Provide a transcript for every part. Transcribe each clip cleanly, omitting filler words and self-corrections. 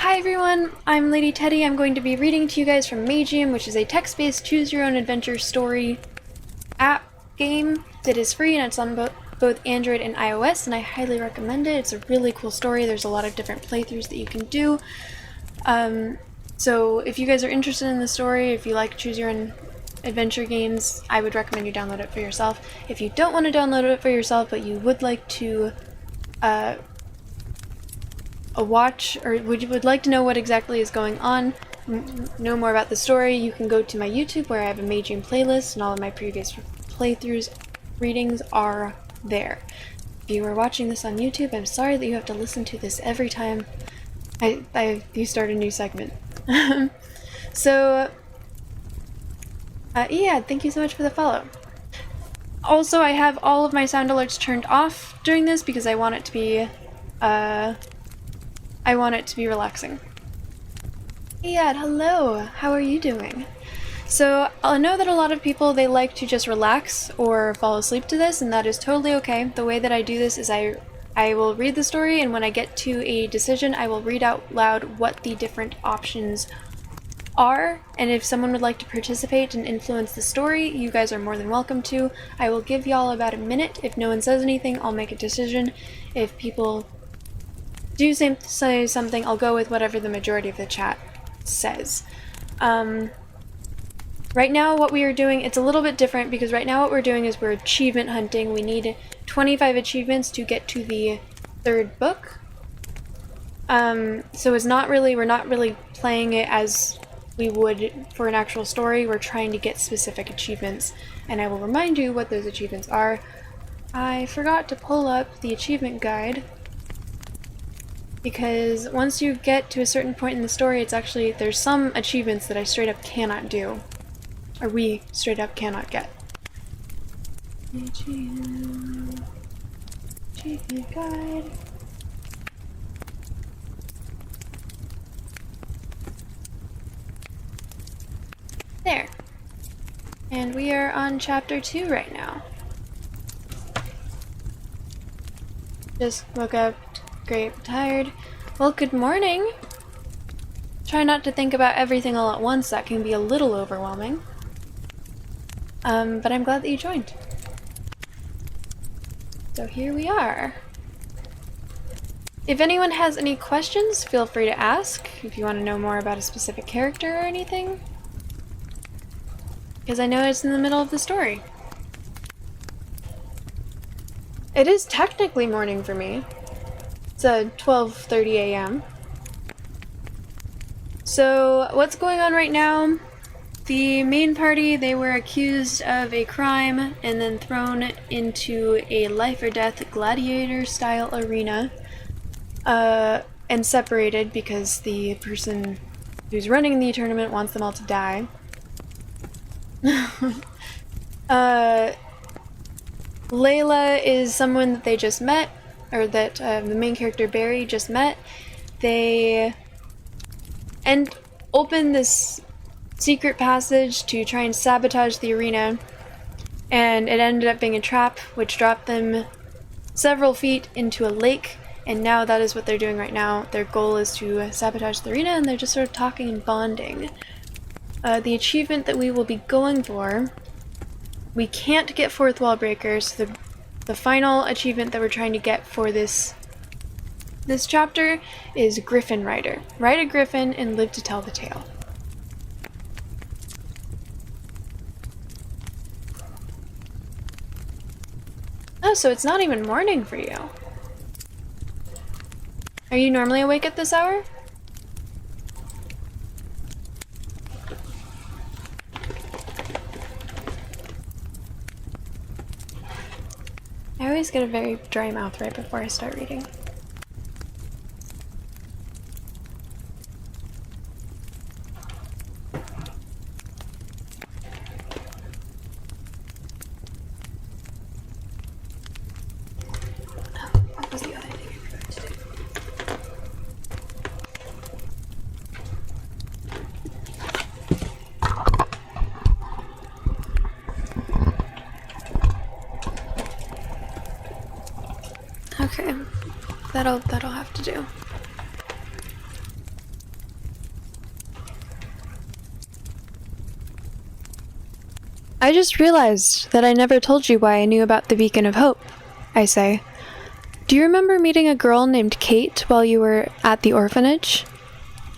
Hi everyone, I'm Lady Teddy. I'm going to be reading to you guys from Magium, which is a text-based choose-your-own-adventure story app game that is free and it's on both Android and iOS, and I highly recommend it. It's a really cool story. There's a lot of different playthroughs that you can do. So if you guys are interested in the story, if you like choose-your-own-adventure games, I would recommend you download it for yourself. If you don't want to download it for yourself, but you would like to watch, or would like to know what exactly is going on, know more about the story, you can go to my YouTube where I have a Magium playlist and all of my previous playthroughs readings are there. If you are watching this on YouTube, I'm sorry that you have to listen to this every time you start a new segment. So, yeah, thank you so much for the follow. Also, I have all of my sound alerts turned off during this because I want it to be, relaxing. Yeah, hello! How are you doing? So, I know that a lot of people, they like to just relax or fall asleep to this, and that is totally okay. The way that I do this is I will read the story, and when I get to a decision, I will read out loud what the different options are, and if someone would like to participate and influence the story, you guys are more than welcome to. I will give y'all about a minute. If no one says anything, I'll make a decision. If people do say something, I'll go with whatever the majority of the chat says. Right now what we are doing, it's a little bit different because right now what we're doing is we're achievement hunting. We need 25 achievements to get to the third book. So we're not really playing it as we would for an actual story. We're trying to get specific achievements, and I will remind you what those achievements are. I forgot to pull up the achievement guide, because once you get to a certain point in the story, there's some achievements that I straight up cannot do. Or we straight up cannot get. Achievement guide. There. And we are on chapter 2 right now. Just woke up, great, tired. Well, good morning. Try not to think about everything all at once, that can be a little overwhelming. But I'm glad that you joined. So here we are. If anyone has any questions, feel free to ask, if you want to know more about a specific character or anything. Because I know it's in the middle of the story. It is technically morning for me. It's 12:30 a.m. So what's going on right now? The main party, they were accused of a crime and then thrown into a life or death gladiator-style arena, and separated because the person who's running the tournament wants them all to die. Layla is someone that they just met, or that the main character Barry just met. They open this secret passage to try and sabotage the arena, and it ended up being a trap which dropped them several feet into a lake, and now that is what they're doing right now. Their goal is to sabotage the arena, and they're just sort of talking and bonding. The achievement that we will be going for, we can't get fourth wall breakers. So the final achievement that we're trying to get for this chapter is Griffin Rider. Ride a griffin and live to tell the tale. Oh, so it's not even morning for you. Are you normally awake at this hour? I always get a very dry mouth right before I start reading. What was the other thing I forgot to do? Okay, that'll have to do. I just realized that I never told you why I knew about the Beacon of Hope, I say. Do you remember meeting a girl named Kate while you were at the orphanage?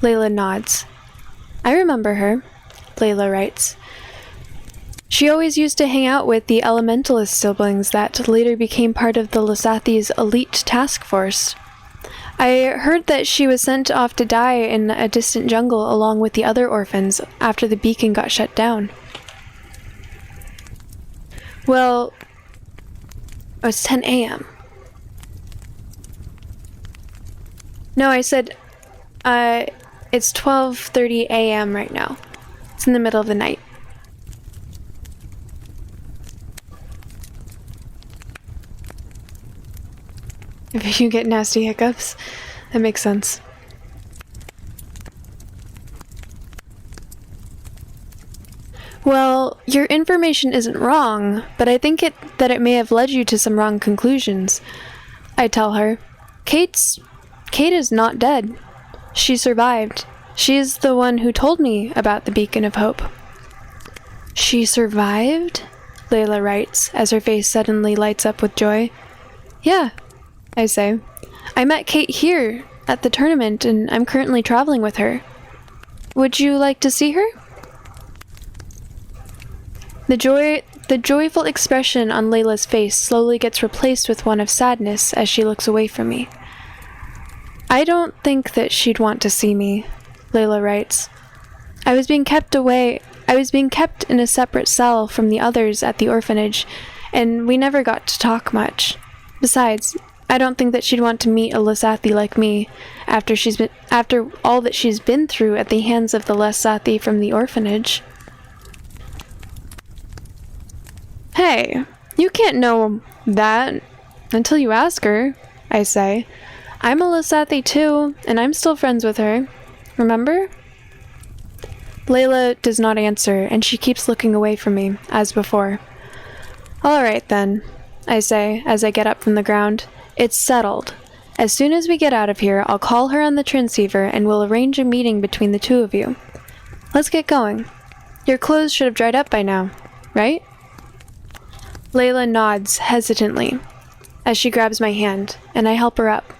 Layla nods. I remember her, Layla writes. She always used to hang out with the Elementalist siblings that later became part of the Lasathi's elite task force. I heard that she was sent off to die in a distant jungle along with the other orphans after the beacon got shut down. Well, it's 10 a.m. No, I said, it's 12:30 a.m. right now. It's in the middle of the night. If you get nasty hiccups, that makes sense. Well, your information isn't wrong, but I think that it may have led you to some wrong conclusions. I tell her, Kate is not dead. She survived. She is the one who told me about the Beacon of Hope. She survived? Layla writes, as her face suddenly lights up with joy. Yeah, I say. I met Kate here at the tournament, and I'm currently traveling with her. Would you like to see her? The joyful expression on Layla's face slowly gets replaced with one of sadness as she looks away from me. I don't think that she'd want to see me, Layla writes. I was being kept in a separate cell from the others at the orphanage, and we never got to talk much. Besides, I don't think that she'd want to meet a Lasathi like me after all that she's been through at the hands of the Lasathi from the orphanage. Hey, you can't know that until you ask her, I say. I'm a Lasathi too, and I'm still friends with her. Remember? Layla does not answer, and she keeps looking away from me, as before. All right, then, I say, as I get up from the ground. It's settled. As soon as we get out of here, I'll call her on the transceiver, and we'll arrange a meeting between the two of you. Let's get going. Your clothes should have dried up by now, right? Layla nods hesitantly as she grabs my hand, and I help her up.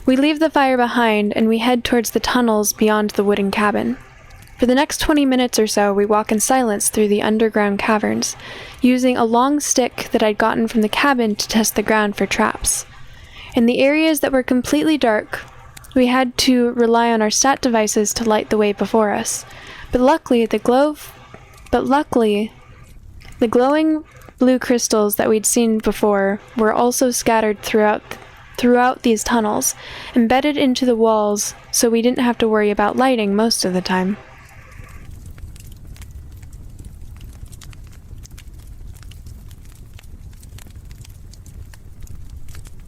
We leave the fire behind, and we head towards the tunnels beyond the wooden cabin. For the next 20 minutes or so, we walk in silence through the underground caverns, using a long stick that I'd gotten from the cabin to test the ground for traps. In the areas that were completely dark, we had to rely on our stat devices to light the way before us. But luckily, the glowing blue crystals that we'd seen before were also scattered throughout these tunnels, embedded into the walls, so we didn't have to worry about lighting most of the time.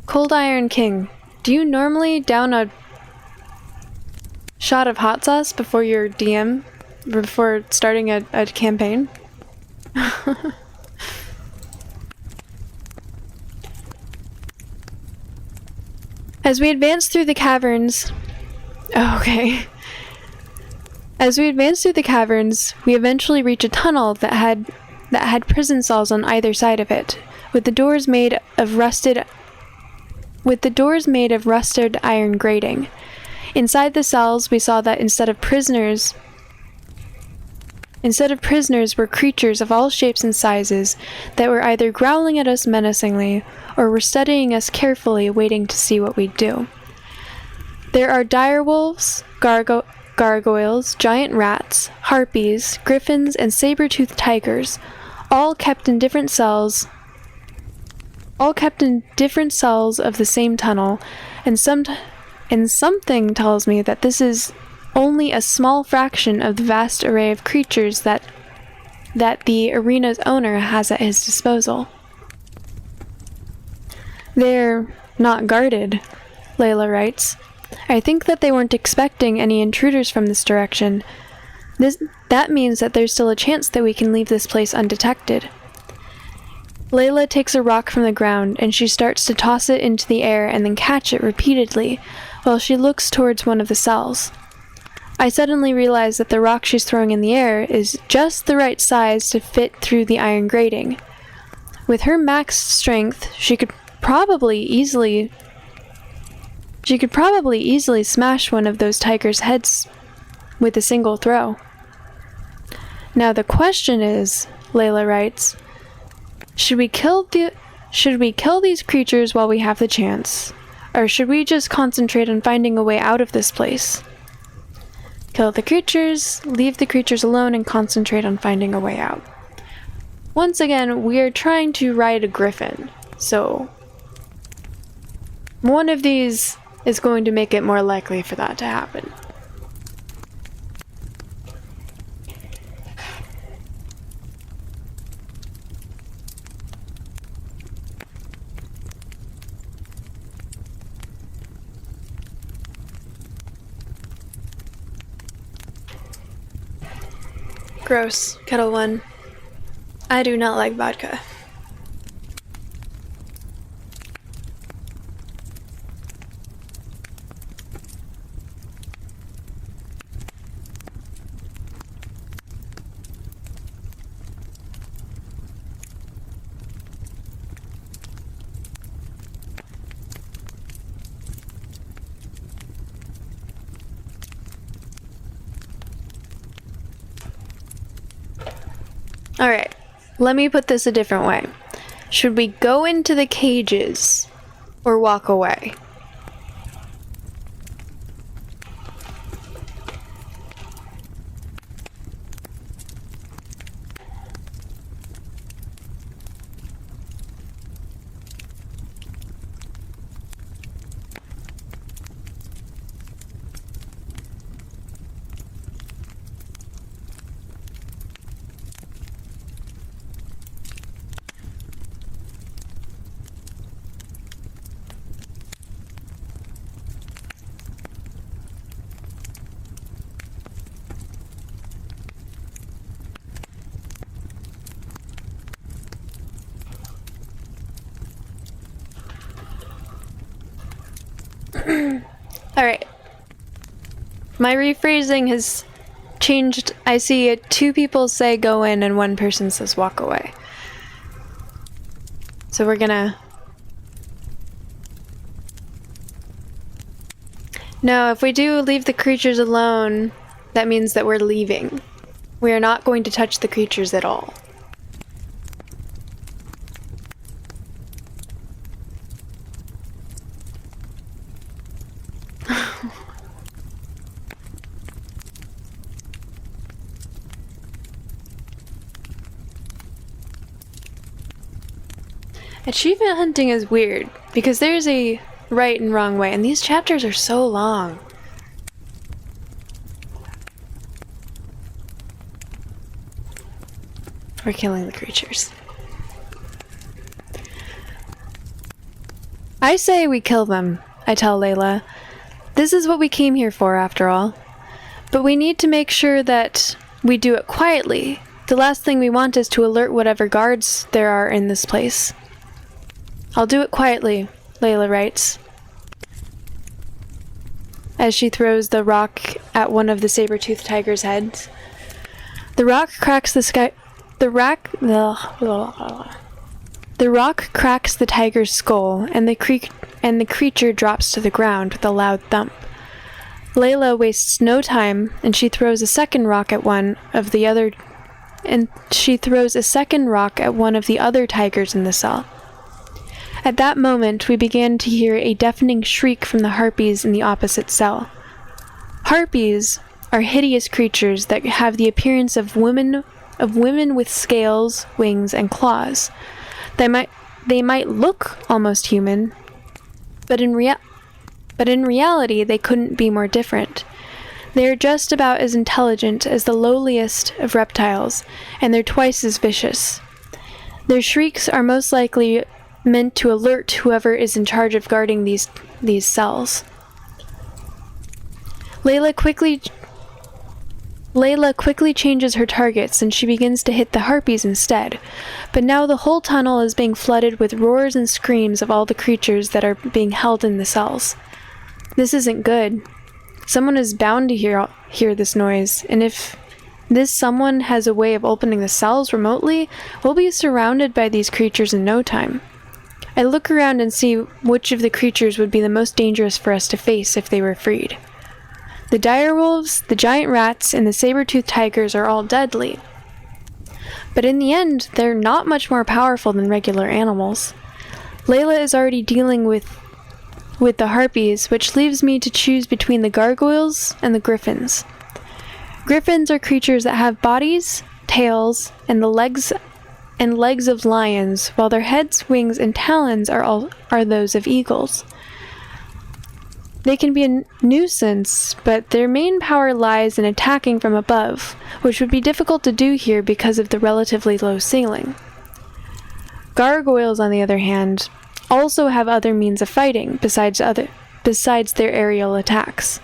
Cold Iron King, do you normally down a shot of hot sauce before your DM, before starting a campaign? As we advance through the caverns... As we advance through the caverns, we eventually reach a tunnel that had prison cells on either side of it, with the doors made of rusted iron grating. Inside the cells, we saw that instead of prisoners were creatures of all shapes and sizes that were either growling at us menacingly or were studying us carefully, waiting to see what we'd do. There are direwolves, gargoyles, giant rats, harpies, griffins, and saber-toothed tigers, all kept in different cells of the same tunnel, and something tells me that this is only a small fraction of the vast array of creatures that the arena's owner has at his disposal. They're not guarded, Layla writes. I think that they weren't expecting any intruders from this direction. That means that there's still a chance that we can leave this place undetected. Layla takes a rock from the ground, and she starts to toss it into the air and then catch it repeatedly, while she looks towards one of the cells. I suddenly realize that the rock she's throwing in the air is just the right size to fit through the iron grating. With her max strength, she could probably easily smash one of those tigers' heads with a single throw. Now the question is, Layla writes, should we kill these creatures while we have the chance? Or should we just concentrate on finding a way out of this place? Kill the creatures, leave the creatures alone, and concentrate on finding a way out. Once again, we are trying to ride a griffin, so one of these is going to make it more likely for that to happen. Gross. Kettle 1. I do not like vodka. Alright, let me put this a different way. Should we go into the cages or walk away? Alright. My rephrasing has changed. I see it. 2 people say go in and 1 person says walk away. So we're gonna... No, if we do leave the creatures alone, that means that we're leaving. We are not going to touch the creatures at all. Achievement hunting is weird, because there's a right and wrong way, and these chapters are so long. We're killing the creatures. I say we kill them, I tell Layla. This is what we came here for, after all. But we need to make sure that we do it quietly. The last thing we want is to alert whatever guards there are in this place. I'll do it quietly, Layla writes, as she throws the rock at one of the saber-toothed tiger's heads. The rock cracks the sky. The rock cracks the tiger's skull, and the creature drops to the ground with a loud thump. Layla wastes no time, and she throws a second rock at one of the other tigers in the cell. At that moment, we began to hear a deafening shriek from the harpies in the opposite cell. Harpies are hideous creatures that have the appearance of women with scales, wings, and claws. They might look almost human, but in reality they couldn't be more different. They are just about as intelligent as the lowliest of reptiles, and they're twice as vicious. Their shrieks are most likely meant to alert whoever is in charge of guarding these cells. Layla quickly changes her targets, and she begins to hit the harpies instead. But now the whole tunnel is being flooded with roars and screams of all the creatures that are being held in the cells. This isn't good. Someone is bound to hear this noise, and if this someone has a way of opening the cells remotely, we'll be surrounded by these creatures in no time. I look around and see which of the creatures would be the most dangerous for us to face if they were freed. The direwolves, the giant rats, and the saber-toothed tigers are all deadly. But in the end, they're not much more powerful than regular animals. Layla is already dealing with the harpies, which leaves me to choose between the gargoyles and the griffins. Griffins are creatures that have bodies, tails, and the legs of lions, while their heads, wings, and talons are those of eagles. They can be a nuisance, but their main power lies in attacking from above, which would be difficult to do here because of the relatively low ceiling. Gargoyles, on the other hand, also have other means of fighting besides their aerial attacks.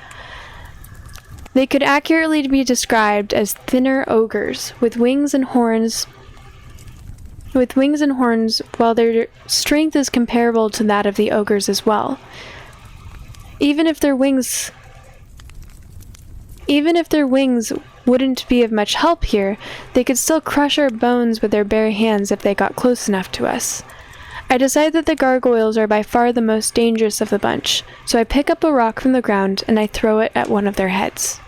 They could accurately be described as thinner ogres with wings and horns, while their strength is comparable to that of the ogres as well. Even if their wings wouldn't be of much help here, they could still crush our bones with their bare hands if they got close enough to us. I decide that the gargoyles are by far the most dangerous of the bunch, so I pick up a rock from the ground and I throw it at one of their heads.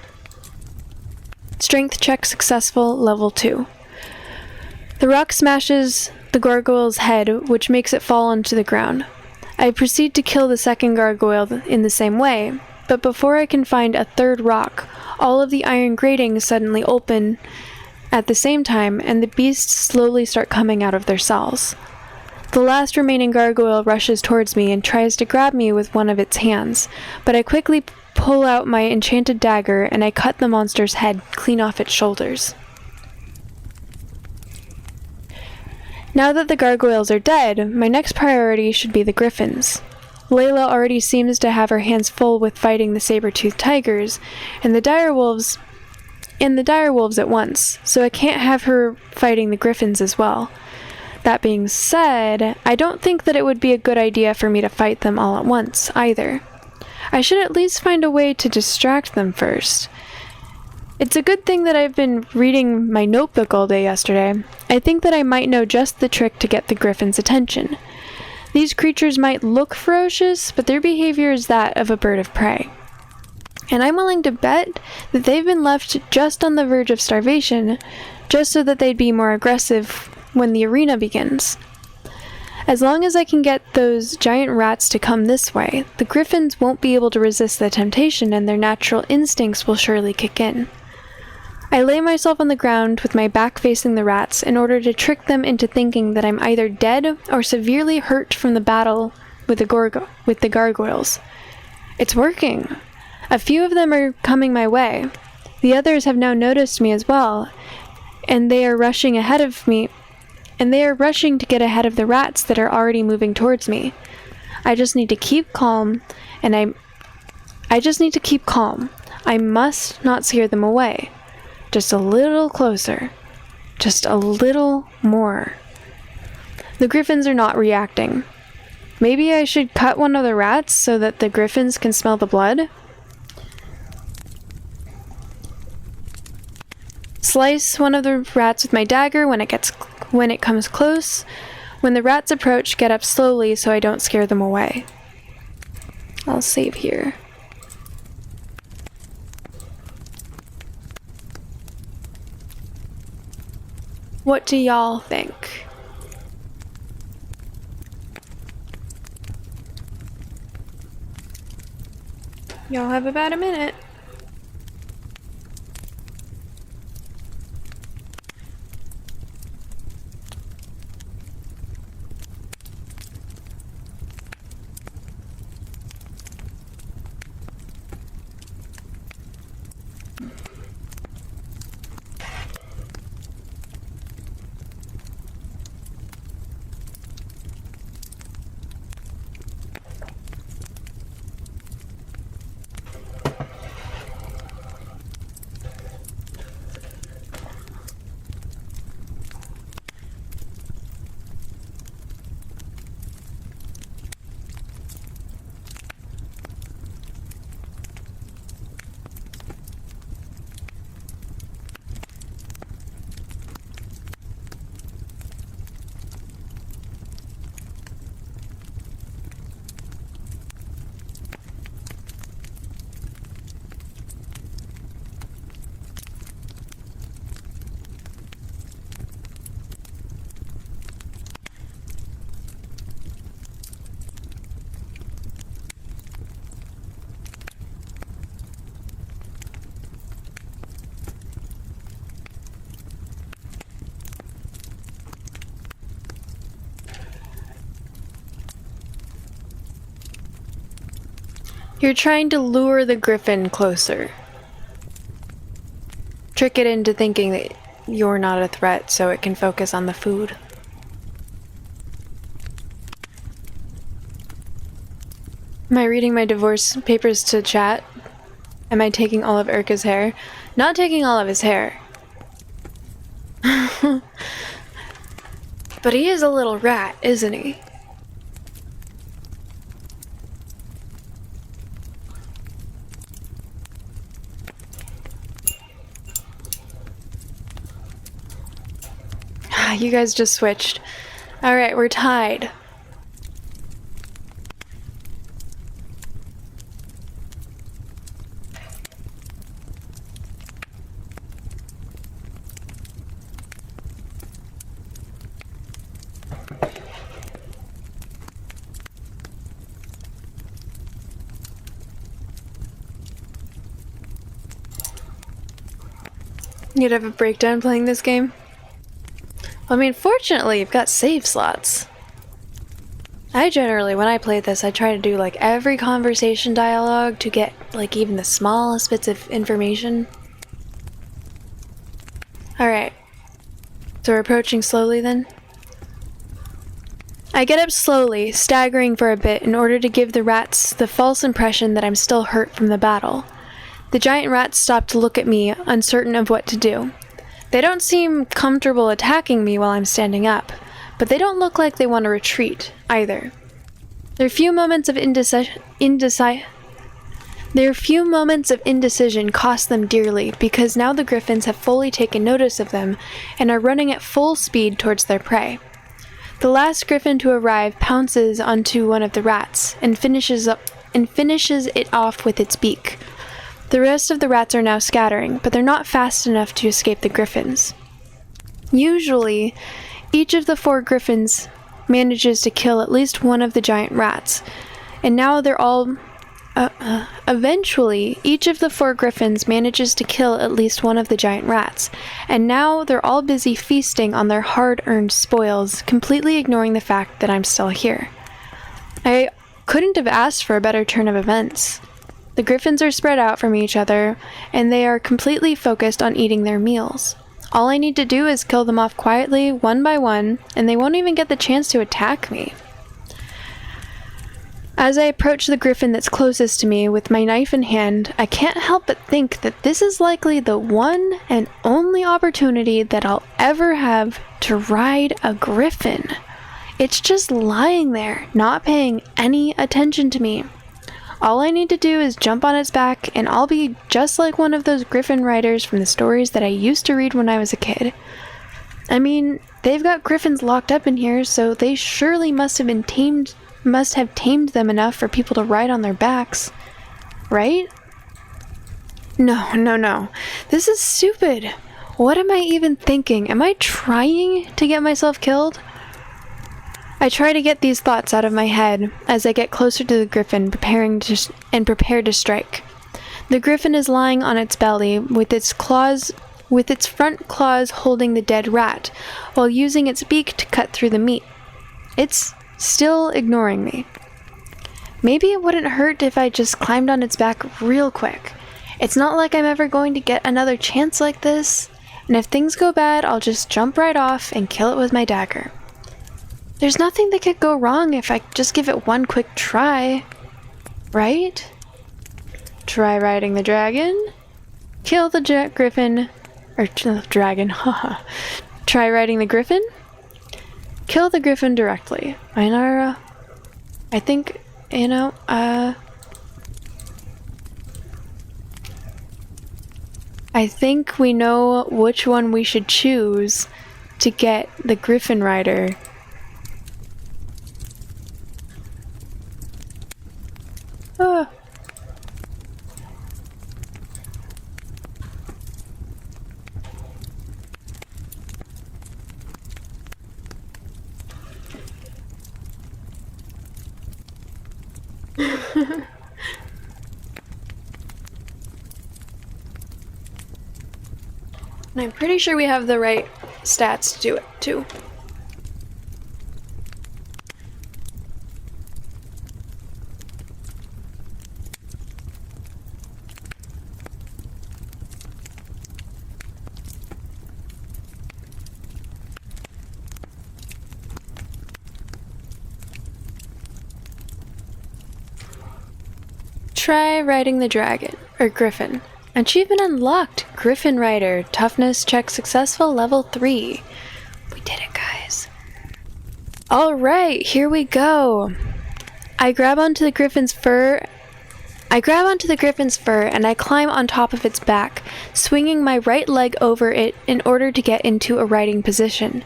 Strength check successful, level 2. The rock smashes the gargoyle's head, which makes it fall onto the ground. I proceed to kill the second gargoyle in the same way, but before I can find a third rock, all of the iron gratings suddenly open at the same time, and the beasts slowly start coming out of their cells. The last remaining gargoyle rushes towards me and tries to grab me with one of its hands, but I quickly pull out my enchanted dagger and I cut the monster's head clean off its shoulders. Now that the gargoyles are dead, my next priority should be the griffins. Layla already seems to have her hands full with fighting the saber-toothed tigers, and the direwolves at once, so I can't have her fighting the griffins as well. That being said, I don't think that it would be a good idea for me to fight them all at once, either. I should at least find a way to distract them first. It's a good thing that I've been reading my notebook all day yesterday. I think that I might know just the trick to get the griffins' attention. These creatures might look ferocious, but their behavior is that of a bird of prey. And I'm willing to bet that they've been left just on the verge of starvation, just so that they'd be more aggressive when the arena begins. As long as I can get those giant rats to come this way, the griffins won't be able to resist the temptation and their natural instincts will surely kick in. I lay myself on the ground with my back facing the rats in order to trick them into thinking that I'm either dead or severely hurt from the battle with the gargoyles. It's working. A few of them are coming my way. The others have now noticed me as well, and they are rushing to get ahead of the rats that are already moving towards me. I just need to keep calm, I must not scare them away. Just a little closer. Just a little more. The griffins are not reacting. Maybe I should cut one of the rats so that the griffins can smell the blood? Slice one of the rats with my dagger when it comes close. When the rats approach, get up slowly so I don't scare them away. I'll save here. What do y'all think? Y'all have about a minute. You're trying to lure the griffin closer. Trick it into thinking that you're not a threat so it can focus on the food. Am I reading my divorce papers to chat? Am I taking all of Urka's hair? Not taking all of his hair. But he is a little rat, isn't he? You guys just switched. Alright, we're tied. You'd have a breakdown playing this game? I mean, fortunately, you've got save slots. I generally, when I play this, I try to do like every conversation dialogue to get like even the smallest bits of information. Alright. So we're approaching slowly then? I get up slowly, staggering for a bit in order to give the rats the false impression that I'm still hurt from the battle. The giant rats stop to look at me, uncertain of what to do. They don't seem comfortable attacking me while I'm standing up, but they don't look like they want to retreat, either. Their few moments of indecision cost them dearly because now the griffins have fully taken notice of them and are running at full speed towards their prey. The last griffin to arrive pounces onto one of the rats and finishes it off with its beak. The rest of the rats are now scattering, but they're not fast enough to escape the griffins. Usually, each of the 4 griffins manages to kill at least one of the giant rats, and now they're all... Eventually, each of the 4 griffins manages to kill at least one of the giant rats, and now they're all busy feasting on their hard-earned spoils, completely ignoring the fact that I'm still here. I couldn't have asked for a better turn of events. The griffins are spread out from each other, and they are completely focused on eating their meals. All I need to do is kill them off quietly, one by one, and they won't even get the chance to attack me. As I approach the griffin that's closest to me with my knife in hand, I can't help but think that this is likely the one and only opportunity that I'll ever have to ride a griffin. It's just lying there, not paying any attention to me. All I need to do is jump on its back, and I'll be just like one of those griffin riders from the stories that I used to read when I was a kid. I mean, they've got griffins locked up in here, so they surely must have tamed them enough for people to ride on their backs. Right? No. This is stupid. What am I even thinking? Am I trying to get myself killed? I try to get these thoughts out of my head as I get closer to the griffin, prepare to strike. The griffin is lying on its belly with its front claws holding the dead rat, while using its beak to cut through the meat. It's still ignoring me. Maybe it wouldn't hurt if I just climbed on its back real quick. It's not like I'm ever going to get another chance like this, and if things go bad, I'll just jump right off and kill it with my dagger. There's nothing that could go wrong if I just give it one quick try, right? Try riding the dragon, kill the griffin, or dragon, haha. Try riding the griffin, kill the griffin directly. I think, I think we know which one we should choose to get the griffin rider. Ah. And I'm pretty sure we have the right stats to do it, too. try riding the dragon, or griffin. Achievement unlocked! Griffin Rider. Toughness check successful, level 3. We did it, guys. Alright, here we go. I grab onto the griffin's fur and I climb on top of its back, swinging my right leg over it in order to get into a riding position.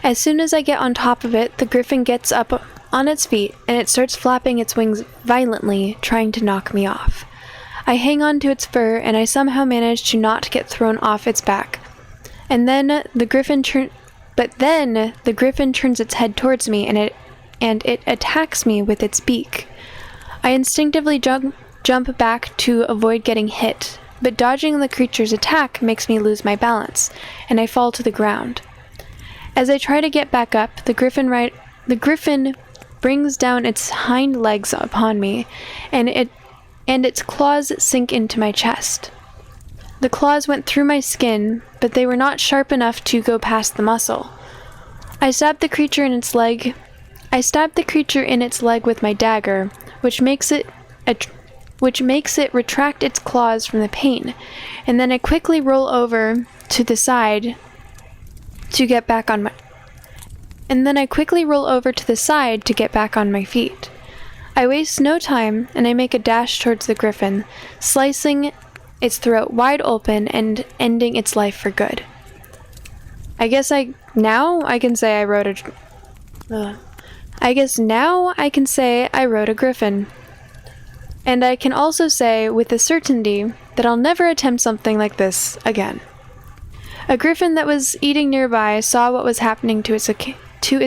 As soon as I get on top of it, the griffin gets up on its feet and it starts flapping its wings violently, trying to knock me off. I hang on to its fur and I somehow manage to not get thrown off its back. And then the griffin turns its head towards me and it attacks me with its beak. I instinctively jump back to avoid getting hit, but dodging the creature's attack makes me lose my balance, and I fall to the ground. As I try to get back up, the griffin brings down its hind legs upon me, and its claws sink into my chest. The claws went through my skin, but they were not sharp enough to go past the muscle. I stabbed the creature in its leg with my dagger, which makes it retract its claws from the pain, and then I quickly roll over to the side to get back on my feet. I waste no time, and I make a dash towards the griffin, slicing its throat wide open and ending its life for good. I guess now I can say I rode a griffin. And I can also say with a certainty that I'll never attempt something like this again. A griffin that was eating nearby saw what was happening to its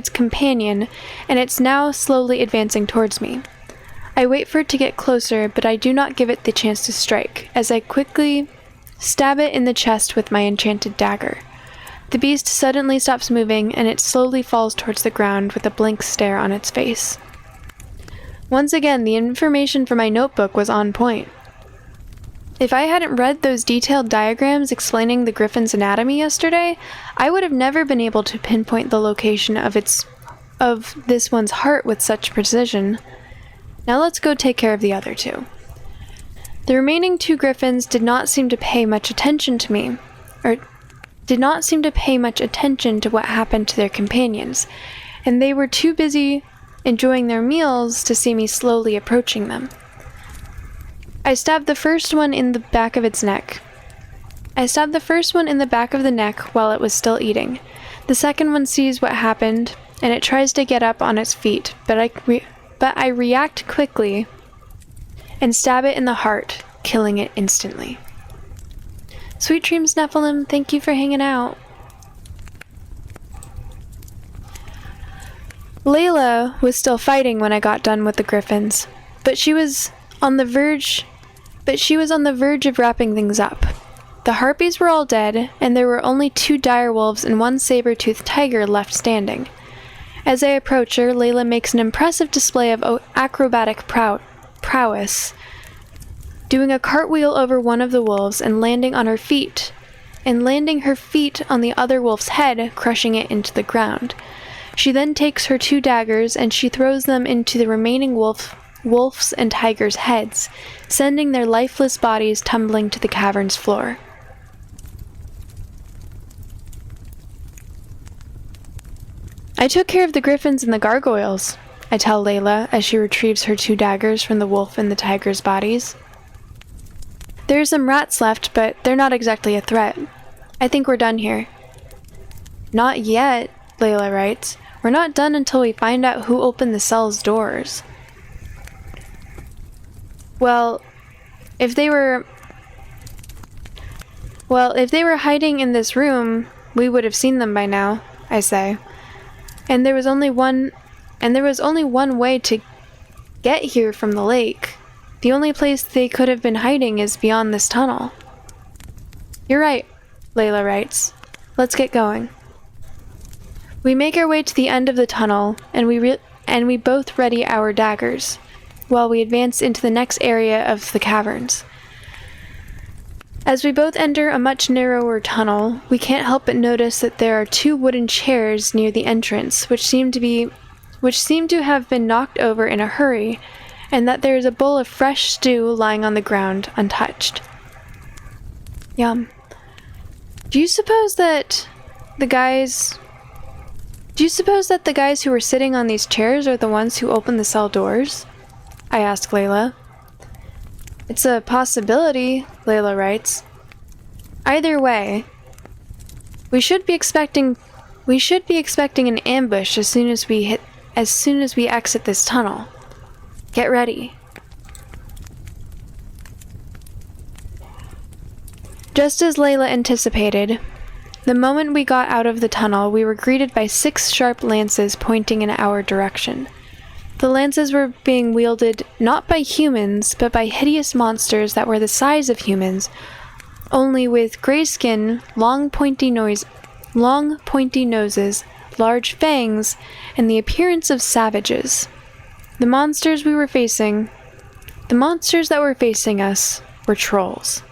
companion, and it's now slowly advancing towards me. I wait for it to get closer, but I do not give it the chance to strike, as I quickly stab it in the chest with my enchanted dagger. The beast suddenly stops moving, and it slowly falls towards the ground with a blank stare on its face. Once again, the information from my notebook was on point. If I hadn't read those detailed diagrams explaining the griffin's anatomy yesterday, I would have never been able to pinpoint the location of this one's heart with such precision. Now let's go take care of the other two. The remaining two griffins did not seem to pay much attention to what happened to their companions, and they were too busy enjoying their meals to see me slowly approaching them. I stabbed the first one in the back of its neck. While it was still eating. The second one sees what happened, and it tries to get up on its feet, but I react quickly and stab it in the heart, killing it instantly. Sweet dreams, Nephilim. Thank you for hanging out. Layla was still fighting when I got done with the griffins, but she was on the verge of wrapping things up. The harpies were all dead, and there were only 2 direwolves and 1 saber-toothed tiger left standing. As I approach her, Layla makes an impressive display of acrobatic prowess, doing a cartwheel over one of the wolves and landing her feet on the other wolf's head, crushing it into the ground. She then takes her 2 daggers and she throws them into the remaining wolf's and tiger's heads, sending their lifeless bodies tumbling to the cavern's floor. I took care of the griffins and the gargoyles, I tell Layla as she retrieves her 2 daggers from the wolf and the tiger's bodies. There are some rats left, but they're not exactly a threat. I think we're done here. Not yet, Layla writes. We're not done until we find out who opened the cell's doors. Well, if they were hiding in this room, we would have seen them by now, I say. And there was only one way to get here from the lake. The only place they could have been hiding is beyond this tunnel. You're right, Layla writes. Let's get going. We make our way to the end of the tunnel, and we both ready our daggers, while we advance into the next area of the caverns. As we both enter a much narrower tunnel, we can't help but notice that there are 2 wooden chairs near the entrance, which seem to have been knocked over in a hurry, and that there is a bowl of fresh stew lying on the ground, untouched. Yum. Do you suppose that the guys who were sitting on these chairs are the ones who opened the cell doors? I asked Layla. It's a possibility, Layla writes. Either way, we should be expecting an ambush as soon as we exit this tunnel. Get ready. Just as Layla anticipated, the moment we got out of the tunnel, we were greeted by 6 sharp lances pointing in our direction. The lances were being wielded not by humans, but by hideous monsters that were the size of humans, only with gray skin, long pointy noses, large fangs, and the appearance of savages. The monsters that were facing us were trolls.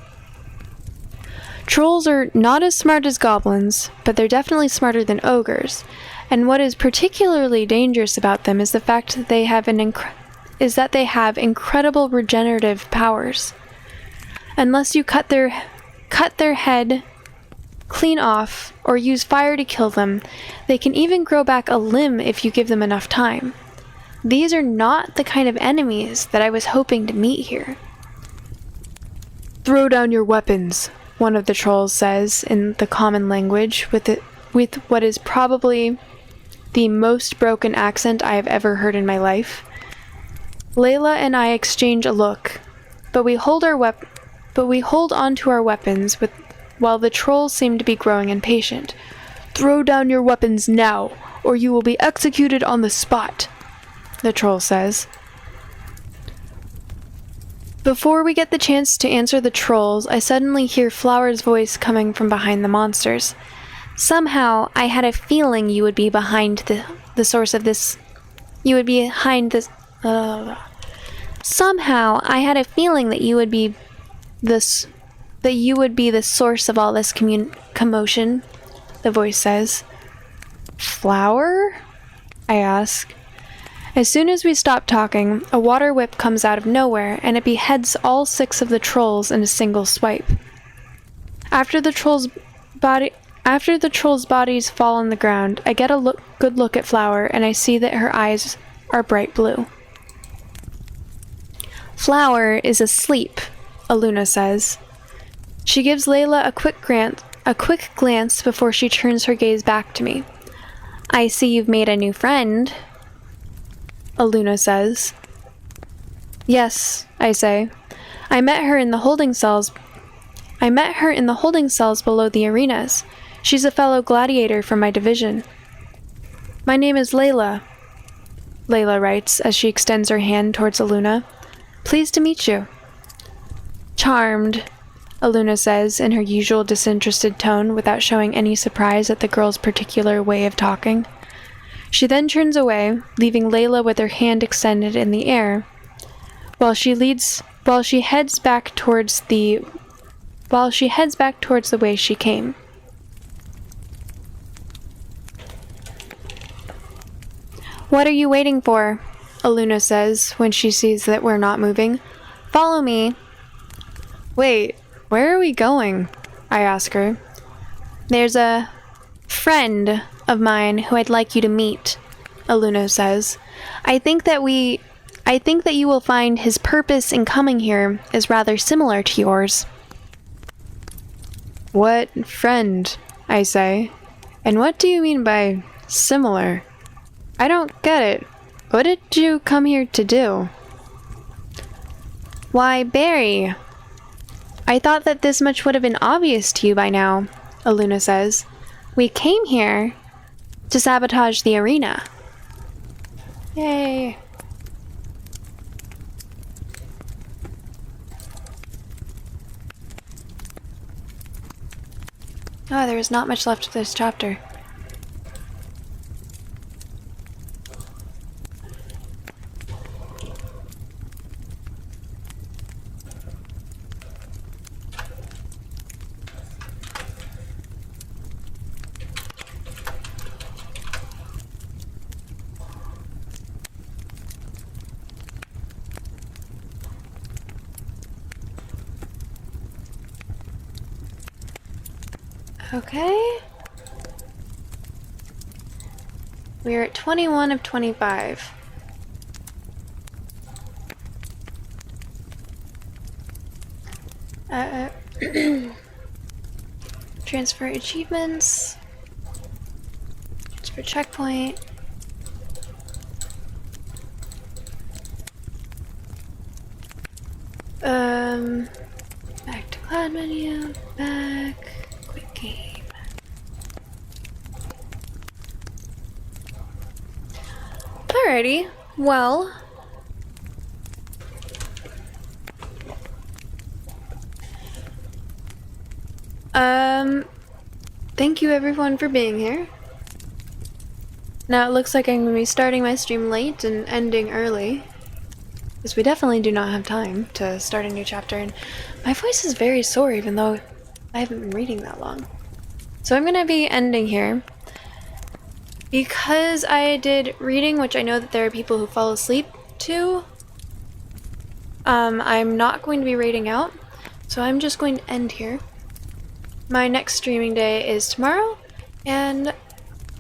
Trolls are not as smart as goblins, but they're definitely smarter than ogres, and what is particularly dangerous about them is the fact that they have incredible regenerative powers. Unless you cut their head clean off or use fire to kill them, they can even grow back a limb if you give them enough time. These are not the kind of enemies that I was hoping to meet here. Throw down your weapons, one of the trolls says in the common language with what is probably the most broken accent I have ever heard in my life. Layla and I exchange a look, but we hold on to our weapons while the trolls seem to be growing impatient. Throw down your weapons now, or you will be executed on the spot, the troll says. Before we get the chance to answer the trolls, I suddenly hear Flower's voice coming from behind the monsters. Somehow, I had a feeling you would be behind the source of this. You would be behind this. Somehow, I had a feeling that you would be the source of all this commotion, the voice says. Flower? I ask. As soon as we stop talking, a water whip comes out of nowhere, and it beheads all 6 of the trolls in a single swipe. After the trolls' bodies fall on the ground, I get a good look at Flower, and I see that her eyes are bright blue. Flower is asleep, Aluna says. She gives Layla a quick glance before she turns her gaze back to me. I see you've made a new friend, Aluna says. Yes, I say. I met her in the holding cells below the arenas. She's a fellow gladiator from my division. My name is Layla, Layla writes as she extends her hand towards Aluna. Pleased to meet you. Charmed, Aluna says in her usual disinterested tone without showing any surprise at the girl's particular way of talking. She then turns away, leaving Layla with her hand extended in the air, while she heads back towards the way she came. What are you waiting for? Aluna says when she sees that we're not moving. Follow me. Wait, where are we going? I ask her. There's a friend of mine who I'd like you to meet, Aluna says. I think that you will find his purpose in coming here is rather similar to yours. What friend? I say. And what do you mean by similar? I don't get it. What did you come here to do? Why, Barry. I thought that this much would have been obvious to you by now, Aluna says. We came here to sabotage the arena. Yay. Oh, there is not much left of this chapter. Okay. We're at 21 of 25. Uh, transfer achievements. Transfer checkpoint. Back to cloud menu. Back. Quick game. Alrighty. Well. Thank you everyone for being here. Now it looks like I'm going to be starting my stream late and ending early, because we definitely do not have time to start a new chapter, and my voice is very sore even though I haven't been reading that long. So I'm going to be ending here. Because I did reading, which I know that there are people who fall asleep to, I'm not going to be raiding out, so I'm just going to end here. My next streaming day is tomorrow, and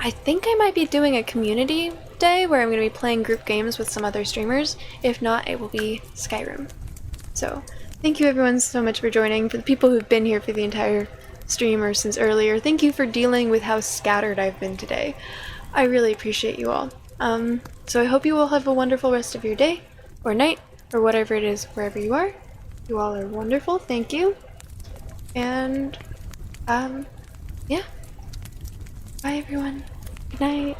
I think I might be doing a community day where I'm going to be playing group games with some other streamers. If not, it will be Skyrim. So, thank you everyone so much for joining. For the people who've been here for the entire stream or since earlier, thank you for dealing with how scattered I've been today. I really appreciate you all. So I hope you all have a wonderful rest of your day, or night, or whatever it is, wherever you are. You all are wonderful, thank you. And, yeah. Bye everyone. Good night.